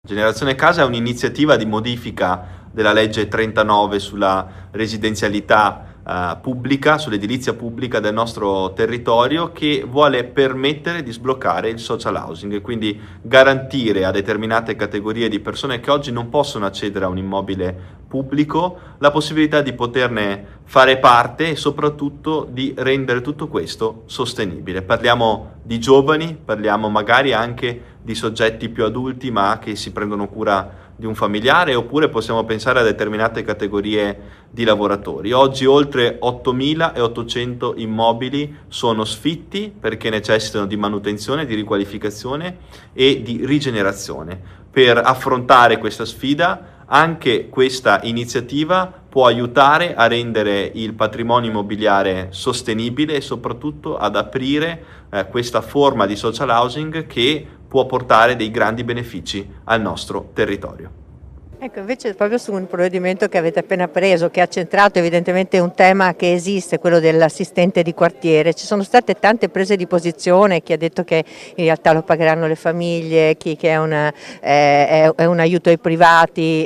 Generazione Casa è un'iniziativa di modifica della legge 39 sulla residenzialità pubblica, sull'edilizia pubblica del nostro territorio, che vuole permettere di sbloccare il social housing e quindi garantire a determinate categorie di persone che oggi non possono accedere a un immobile pubblico la possibilità di poterne fare parte e soprattutto di rendere tutto questo sostenibile. Parliamo di giovani, parliamo magari anche di soggetti più adulti ma che si prendono cura di un familiare, oppure possiamo pensare a determinate categorie di lavoratori. Oggi oltre 8.800 immobili sono sfitti perché necessitano di manutenzione, di riqualificazione e di rigenerazione. Per affrontare questa sfida anche questa iniziativa può aiutare a rendere il patrimonio immobiliare sostenibile e soprattutto ad aprire questa forma di social housing che può portare dei grandi benefici al nostro territorio. Ecco, invece proprio su un provvedimento che avete appena preso, che ha centrato evidentemente un tema che esiste, quello dell'assistente di quartiere, ci sono state tante prese di posizione, chi ha detto che in realtà lo pagheranno le famiglie, chi che è un aiuto ai privati,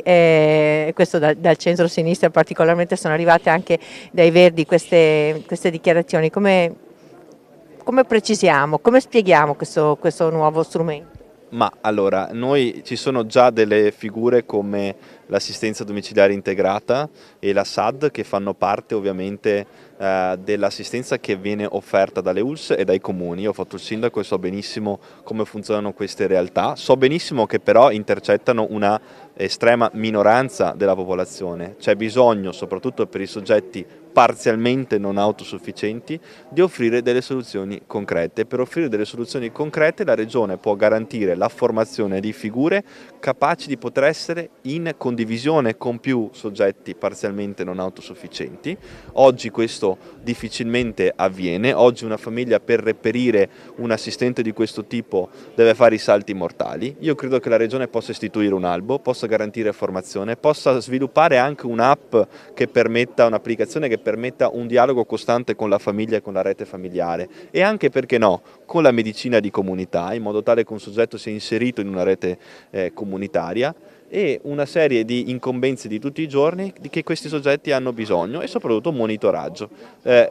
questo dal centro-sinistra particolarmente sono arrivate anche dai Verdi queste dichiarazioni. Come precisiamo, come spieghiamo questo nuovo strumento? Ma allora, ci sono già delle figure come l'assistenza domiciliare integrata e la SAD che fanno parte ovviamente dell'assistenza che viene offerta dalle ULSS e dai comuni. Io ho fatto il sindaco e so benissimo come funzionano queste realtà, so benissimo che però intercettano una estrema minoranza della popolazione. C'è bisogno, soprattutto per i soggetti parzialmente non autosufficienti, di offrire delle soluzioni concrete. Per offrire delle soluzioni concrete la Regione può garantire la formazione di figure capaci di poter essere in condivisione con più soggetti parzialmente non autosufficienti. Oggi questo difficilmente avviene, oggi una famiglia per reperire un assistente di questo tipo deve fare i salti mortali. Io credo che la Regione possa istituire un albo, possa garantire formazione, possa sviluppare anche un'app che permetta, un'applicazione che permetta un dialogo costante con la famiglia e con la rete familiare e anche, perché no, con la medicina di comunità, in modo tale che un soggetto sia inserito in una rete comunitaria, e una serie di incombenze di tutti i giorni di che questi soggetti hanno bisogno e soprattutto un monitoraggio.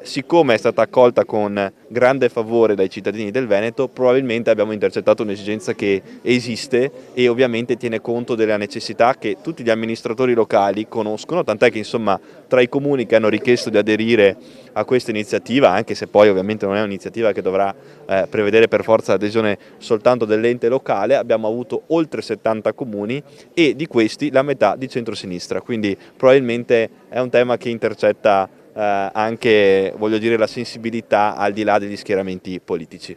Siccome è stata accolta con grande favore dai cittadini del Veneto, probabilmente abbiamo intercettato un'esigenza che esiste e ovviamente tiene conto della necessità che tutti gli amministratori locali conoscono, tant'è che insomma tra i comuni che hanno richiesto di aderire a questa iniziativa, anche se poi ovviamente non è un'iniziativa che dovrà prevedere per forza l'adesione soltanto dell'ente locale, abbiamo avuto oltre 70 comuni e di questi la metà di centrosinistra, quindi probabilmente è un tema che intercetta anche, voglio dire, la sensibilità al di là degli schieramenti politici.